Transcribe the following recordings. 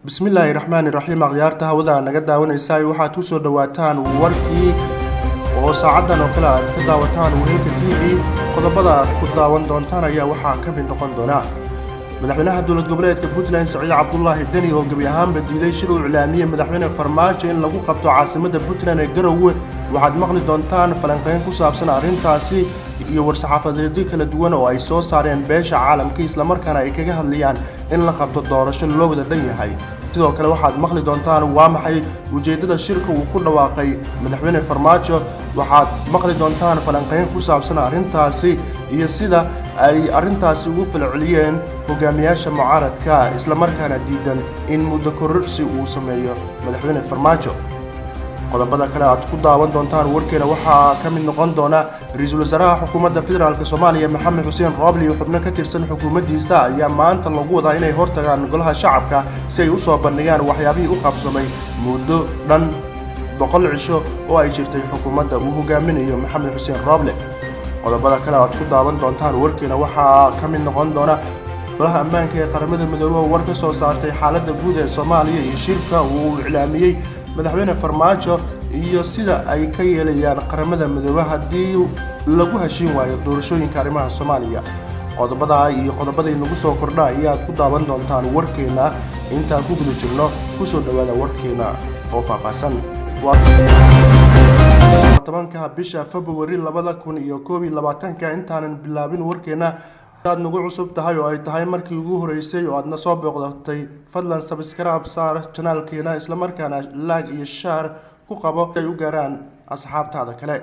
bismillaahi raxmaani raxiim akhyaarta hawada naga daawanaysaa waxaad ku soo dhawaataan warkii oo saacadan oo kale aad ka daawataan weelka TV qodobada aad ku daawan doontaan ayaa waxaa ka mid noqon doona madaxweynaha dowlad goboleedka Puntland Saciid Cabdullaahi Dani oo gabi ahaanba diiday shir uu iclaamiyay madaxweyne Farmaajo in lagu qabto caasimadda Puntland ee Garowe waxaad maqli doontaan falanqeyn ku saabsan arrintaasi iyo war-saxaafadeedyo kala duwan oo ay soo saareen beesha caalamka isla markaana ay kaga hadlayaan in la qabto doorasho loo wada dhan yahay sidoo kale waxaad maqli doontaan waa maxay ujeedada shirka uu ku dhawaaqay madaxweyne Farmaajo waxaad maqli doontaan falanqeyn ku saabsan arrintaasi iyo sida ay arrintaasi ugu falceliyeen hogaamiyaasha mucaaradka isla markaana diidan in muddo kororsi uu sameeyo madaxweyne Farmaajo qodobada kale aad ku daawan doontaan warkeena waxaa ka mid noqon doona ra'iisul wasaaraha xukuumadda federaalka Soomaaliya Maxamed Xuseen Roble iyo xubno ka tirsan xukuumaddiisa ayaa maanta lagu wadaa inay hortagaan golaha shacabka si ay u soo bandhigaan waxyaabihii u qabsamay muddo dhan 100 cisho oo ay jirtay xukuumadda uu hogaaminayo Maxamed Xuseen Roble qodobada kale aad ku daawan doontaan warkeena waxaa ka mid noqon doona golaha ammaanka ee qaramada midoobay oo war ka soo saartay xaaladda guud ee Soomaaliya iyo shirka uu iclaamiyay madaxweyne Farmaajo iyo sida ay ka yeelayaan qaramada midoobay haddii lagu heshiin waayo doorashooyinka arrimaha Soomaaliya qodobada iyo qodobada inagu soo kordha ayaad ku daawan doontaan warkeena inta ku guda jirno ku soo dhawaada warkeena oo faahfaahsan tobanka bisha February 2021 intaanan bilaabin warkeena aad nagu cusub tahay oo ay tahay markii ugu horeysay oo aadna soo booqdatay fadlan subscribe saar channelkeena isla markaana like iyo share ku qabo ay u gaaraan asxaabtaada kale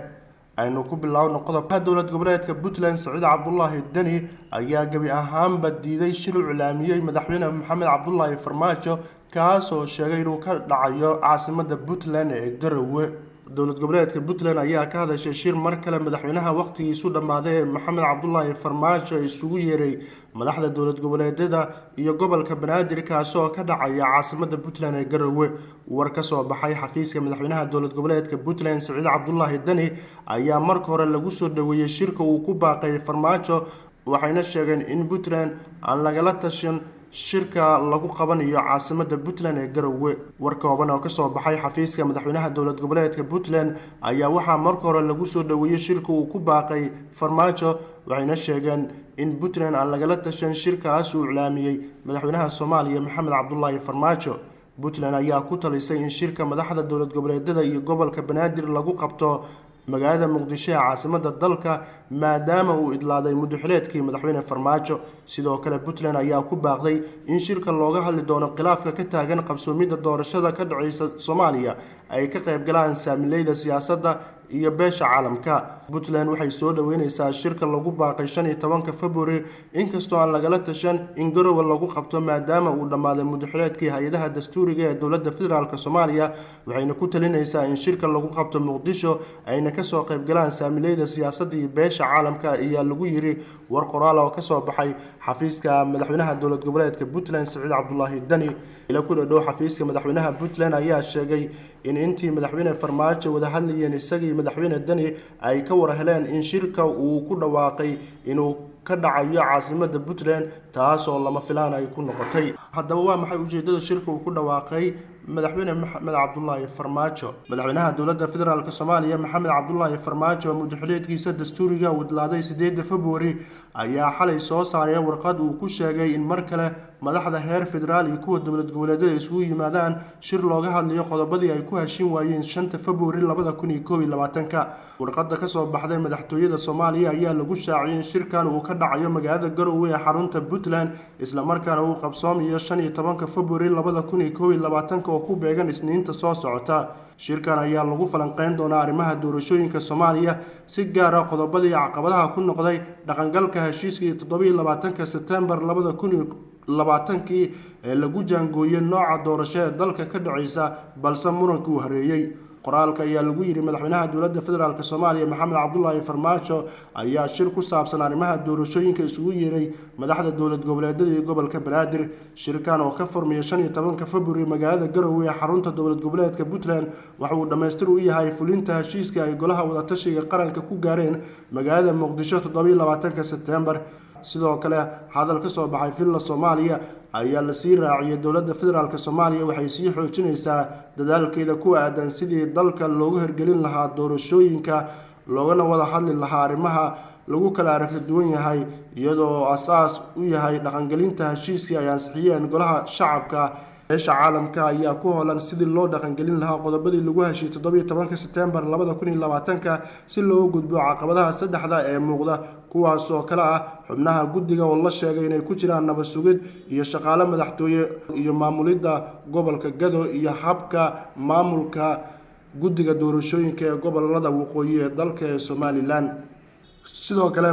aynu ku bilaawno qodobka dowlad goboleedka Puntland Saciid Cabdullaahi Dani ayaa gabi ahaanba diiday shir uu iclaamiyay madaxweyne Maxamed Cabdullaahi Farmaajo kaas oo sheegay inuu ka dhacayo caasimadda Puntland ee Garowe dowlad goboleedka Puntland ayaa ka hadashay shir mar kale madaxweynaha waqtigiisu dhamaaday Maxamed Cabdullaahi Farmaajo isugu yeeray madaxda dowlad goboleedyada iyo gobolka Banaadir kaas oo ka dhacaya caasimadda Puntland ee Garowe war ka soo baxay xafiiska madaxweynaha dowlad goboleedka Puntland Saciid Cabdullaahi Dani ayaa markii hore lagu soo dhaweeyay shirka uu ku baaqay Farmaajo waxayna sheegeen in Puntland aan lagala tashan shirka lagu qabanayo caasimadda Puntland ee Garowe war kooban oo ka soo baxay xafiiska madaxweynaha dowlad goboleedka Puntland ayaa waxa markii hore lagu soo dhaweeyay shirka uu ku baaqay Farmaajo waxayna sheegeen in Puntland aan lagala tashan shirkaas uu iclaamiyay madaxweynaha Soomaaliya Maxamed Cabdullaahi Farmaajo Puntland ayaa ku talisay in shirka madaxda dowlad goboleedyada iyo gobolka Banaadir lagu qabto magaalada Muqdisho ee caasimadda dalka maadaama uu idlaaday muddo-xileedkii madaxweyne Farmaajo sidoo kale Puntland ayaa ku baaqday in shirka looga hadli doono khilaafka ka taagan qabsoomidda doorashada ka dhacaysa Soomaaliya ay ka qayb galaan saamileyda siyaasadda iyo beesha caalamka Puntland waxay soo dhaweynaysaa shirka lagu baaqay 15 February inkastoo aan lagala tashan in Garowe lagu qabto maadaama uu dhamaaday muddo-xileedkii hay'adaha dastuuriga ee dowladda federaalka Soomaaliya waxayna ku talinaysaa in shirka lagu qabto Muqdisho ayna ka soo qayb galaan saamileyda siyaasadda iyo beesha caalamka ayaa lagu yiri war qoraal oo ka soo baxay xafiiska madaxweynaha dowlad goboleedka Puntland Saciid Cabdullaahi Dani ila ku dhaw xafiiska madaxweynaha Puntland ayaa sheegay in intii madaxweyne Farmaajo wada hadlayeen isagii madaxweyne Dani ay ka war heleen in shirka uu ku dhawaaqay inuu ka dhacayo caasimadda Puntland taas oo lama filaan ay ku noqotay haddaba waa maxay ujeedada shirka uu ku dhawaaqay madaxweyne Maxamed Cabdullaahi Farmaajo madaxweynaha dowladda federaalka Soomaaliya Maxamed Cabdullaahi Farmaajo muddo-xileedkiisa dastuuriga uu idlaaday 8 February ayaa xalay soo saaray warqad uu ku sheegay in mar kale madaxda heer federaal iyo kuwa dowlad goboleedyada isugu yimaadaan shir looga hadlayo qodobadii ay ku heshiin waayeen 5 February 2021 warqadda ka soo baxday madaxtooyada Soomaaliya ayaa lagu shaaciyay in shirkan uu ka dhacayo magaalada Garowe ee xarunta Puntland isla markaana uu qabsoomayo 15 February 2021 oo ku beegan Isniinta soo socota shirkan ayaa lagu falanqeyn doonaa arrimaha doorashooyinka Soomaaliya si gaar ah qodobadii caqabadaha ku noqday dhaqangalka heshiiskii 27 September 2020 ee lagu jaangooyay nooca doorasho ee dalka ka dhacaysa balse muranku hareeyay qoraalka ayaa lagu yiri madaxweynaha dowladda federaalk Soomaaliya Maxamed Cabdullaahi Farmaajo ayaa shir ku saabsan arrimaha doorashooyinka isugu yeeray madaxda dowlad goboleedyada iyo gobolka Banaadir. Shirkan oo ka furmaya 15 February magaalada Garowe ee xarunta dowlad goboleedka Puntland waxa uu dhameystir u yahay fulinta heshiiska ay golaha wada tashiga qaranka ku gaareen magaalada Muqdisho 27 September. sidoo kale hadal ka soo baxay filla Soomaaliya ayaa la sii raaciyay dowladda federaalka Soomaaliya waxay sii xoojinaysaa dadaalkeeda ku aadan sidii dalka loogu hirgelin lahaa doorashooyinka loogana wada hadli lahaa arrimaha lagu kala aragti duwan yahay iyadoo asaas u yahay dhaqangelinta heshiiskii ay ansixiyeen golaha shacabka. Beesha caalamka ayaa ku hoolan sidii loo dhaqangelin lahaa qodobadii lagu heshiiyay 17 September 2020 si loo gudbo caqabadaha saddexda ee muuqda kuwaas oo kala ah xubnaha guddiga oo la sheegay inay ku jiraan nabad sugid iyo shaqaale madaxtooye iyo maamulidda gobolka Gado iyo habka maamulka guddiga doorashooyinka ee gobolada waqooyi ee dalka ee Somaliland. sidoo kale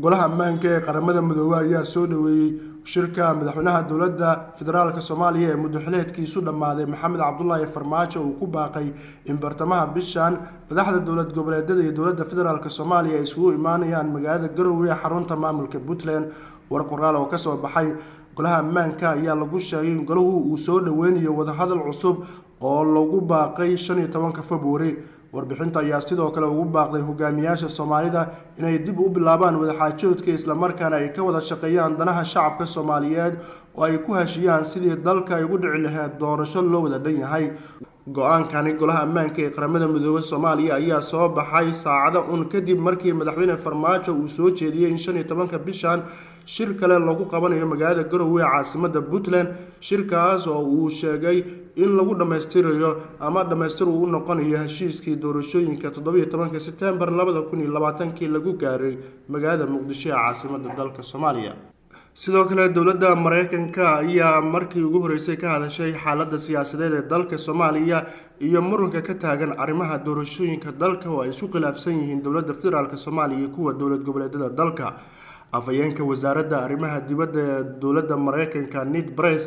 golaha ammaanka ee qaramada midoobay ayaa soo dhaweeyay shirka madaxweynaha dowladda federaalka Soomaaliya ee muddaxileedkiisu dhamaaday Maxamed Cabdullaahi Farmaajo uu ku baaqay in bartamaha bishan madaxda dowlad goboleedyada iyo dowladda federaalka Soomaaliya ay isugu imaanayaan magaalada Garowe ee xarunta maamulka Puntland. war qoraal oo ka soo baxay golaha ammaanka ayaa lagu sheegay in golahu uu soo dhaweynayo wada hadal cusub oo lagu baaqay 15 February. warbixinta ayaa sidoo kale ugu baaqday hogaamiyaasha Soomaalida inay dib u bilaabaan wada xaajoodka isla markaana ay ka wada shaqeeyaan danaha shacabka Soomaaliyeed oo ay ku heshiyaan sidii dalka ay ugu dhici lahayd doorasho loo wada dhan yahay. go'aankani golaha ammaanka ee qaramada midoobay Soomaaliya ayaa soo baxay saacado kadib markii madaxweyne Farmaajo uu soo jeediyay in 15 bishan shir kale lagu qabanayo magaalada Garowe ee caasimadda Puntland. shirkaas oo uu sheegay in lagu dhameystirayo ama dhameystir uu noqonayo heshiiskii doorashooyinka 17 September 2020 lagu gaaray magaalada Muqdisho ee caasimadda dalka Soomaaliya. sidoo kale dowladda Mareykanka ayaa markii ugu horeysay ka hadashay xaaladda siyaasadeed ee dalka Soomaaliya iyo muranka ka taagan arrimaha doorashooyinka dalka oo ay isku khilaafsan yihiin dowladda federaalka Soomaaliya iyo kuwa dowlad goboleedyada dalka. afhayeenka wasaaradda arrimaha dibadda ee dowladda Mareykanka Ned Price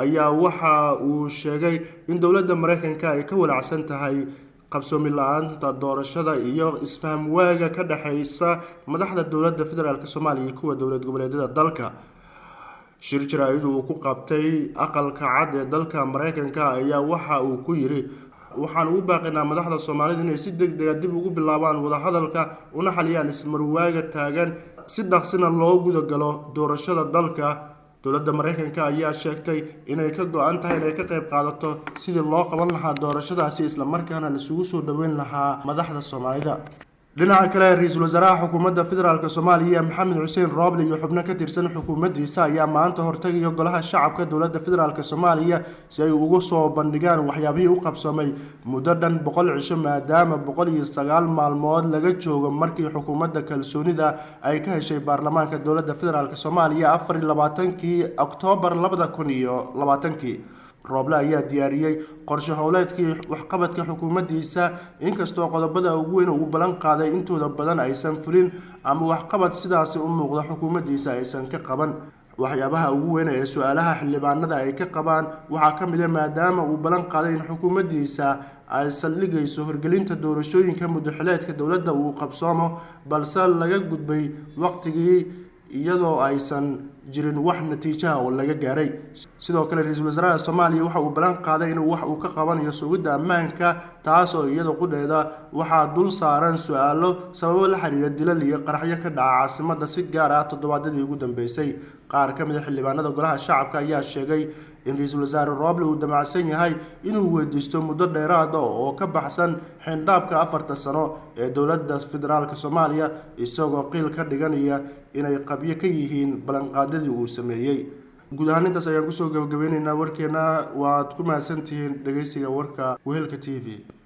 ayaa waxa uu sheegay in dowladda Mareykanka ay ka walacsan tahay qabsoomi la'aanta doorashada iyo isfaham waaga ka dhaxaysa madaxda dowladda federaalka Soomaaliya iyo kuwa dowlad goboleedyada dalka. shir jaraa'id uu ku qabtay aqalka cad ee dalka Mareykanka ayaa waxa uu ku yiri waxaan ugu baaqaynaa madaxda Soomaalida inay si degdeg ah dib ugu bilaabaan wada hadalka una xaliyaan ismarwaaga taagan si dhaqsina loo guda galo doorashada dalka. dowladda Mareykanka ayaa sheegtay inay ka go'an tahay inay ka qayb qaadato sidii loo qaban lahaa doorashadaasi isla markaana la isugu soo dhaweyn lahaa madaxda Soomaalida. dhinaca kale ra'iisul wasaaraha xukuumadda federaalka Soomaaliya Maxamed Xuseen Roble iyo xubno ka tirsan xukuumaddiisa ayaa maanta hortagaya golaha shacabka dowladda federaalka Soomaaliya si ay ugu soo bandhigaan waxyaabihii u qabsoomay muddo dhan 100 cisho maadaama 109 maalmood laga joogo markii xukuumadda kalsoonida ay ka heshay baarlamaanka dowladda federaalka Soomaaliya 24 Oktoobar 2020. Roble ayaa diyaariyay qorshe howleedkii waxqabadka xukuumaddiisa inkastoo qodobada ugu weyn uu balan qaaday intooda badan aysan fulin ama waxqabad sidaas u muuqda xukuumaddiisa aysan ka qaban. waxyaabaha ugu weyn ee su'aalaha xildhibaanada ay ka qabaan waxaa ka mid ah maadaama uu balan qaaday in xukuumaddiisa ay saldhigayso hirgelinta doorashooyinka muddaxileedka dowladda uu qabsoomo balse laga gudbay waqtigii iyadoo aysan jirin wax natiijo ah oo laga gaaray. sidoo kale ra'iisul wasaaraha Soomaaliya waxa uu balan qaaday inuu wax uu ka qabanayo sugidda ammaanka taas oo iyadoo qudheeda waxa dul saaran su'aalo sababo la xiriira dilal iyo qaraxyo ka dhaca caasimadda si gaar ah toddobaadadii ugu dambeysay. qaar ka mid ah xildhibaanada golaha shacabka ayaa sheegay in ra'iisul wasaare Roble uu damacsan yahay inuu weydiisto muddo dheeraad ah oo ka baxsan xindhaabka 4 sano ee dowladda federaalka Soomaaliya isagoo qiil ka dhiganaya inay qabyo ka yihiin balanqaadadii uu sameeyay. guud ahaan intaas ayaan kusoo gabagabeynaynaa warkeena. waad ku mahadsantihiin dhageysiga warka Wehelka TV.